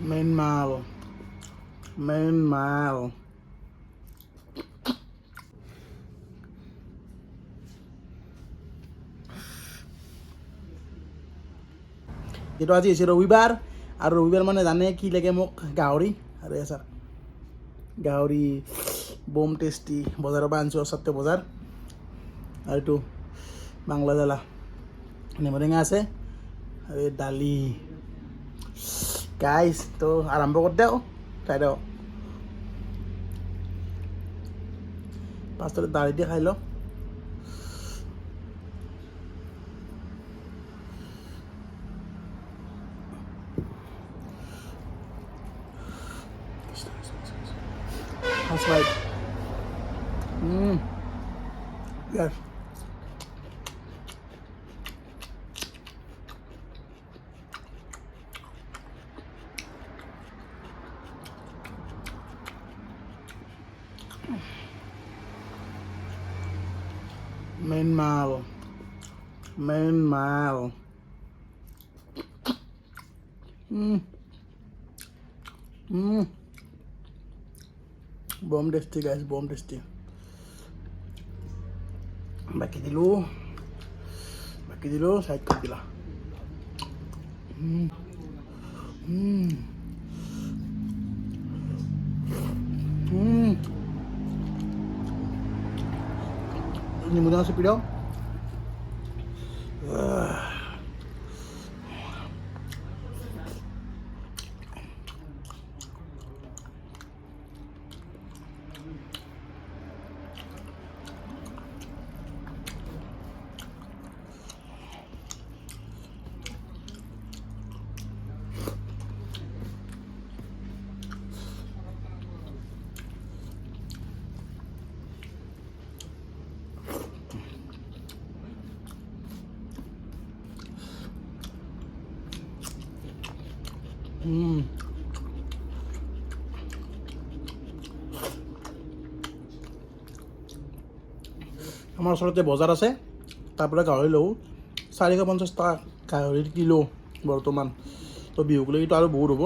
Main mal. Main mal. যেটো আজি হৈছে ৰবিবাৰ আৰু ৰবিবাৰ মানে জানে কি লাগে মোক গাহৰি আৰু এছা গাহৰি বম টেষ্টি বজাৰৰ পৰা আনিছোঁ সত্য বজাৰ আৰু এইটো বাংলা জ্বালা নেমুটেঙা আছে আৰু এই দালি গাইছ তো আৰম্ভ কৰোঁতে চাই দিয়ক ফাৰ্ষ্টতে দালি দি খাই লওঁ That's right. Yes. Main mal. Main mal. Bomb tasty guys, bomb tasty. Baki dulu, side cut dila. Ini mudah nasi pilau. আমাৰ ওচৰতে বজাৰ আছে তাৰ পৰা গাহৰি লওঁ 450 টকা গাহৰিৰ কিলো বৰ্তমান তো বিহুক লৈতো আৰু বহুত হ'ব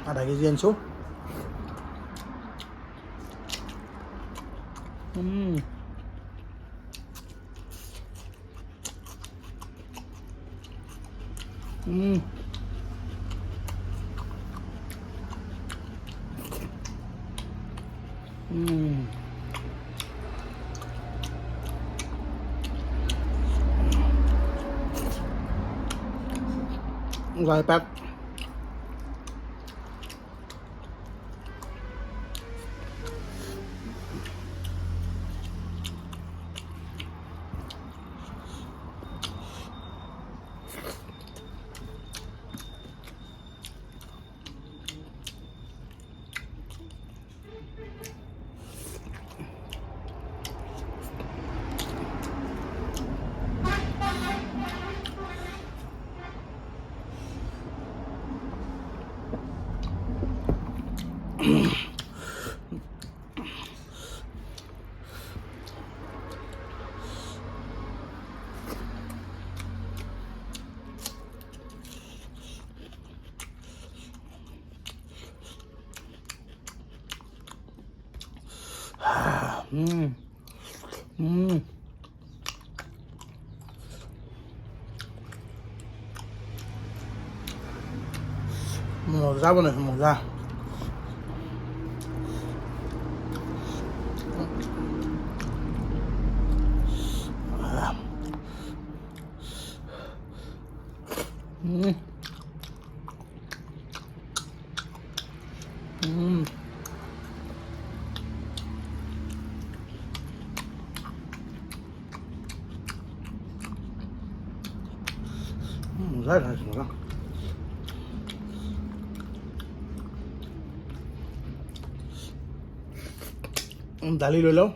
আধা কেজি আনিছোঁ Gỏi bạc মজা বনাইছোঁ মজা মজা খাইছোঁ মজা দালি লৈ লওঁ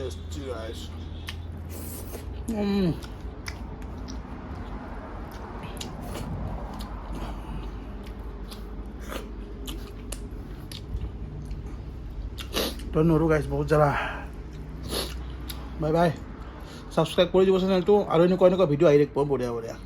tasty, guys. তো নৰো গাইজ বহুত জ্বালা বাই বাই সাবস্ক্রাইব করে দিব চ্যানেলটো আৰু এনেকুৱা ভিডিও আহি থাকিব বঢ়িয়া বঢ়িয়া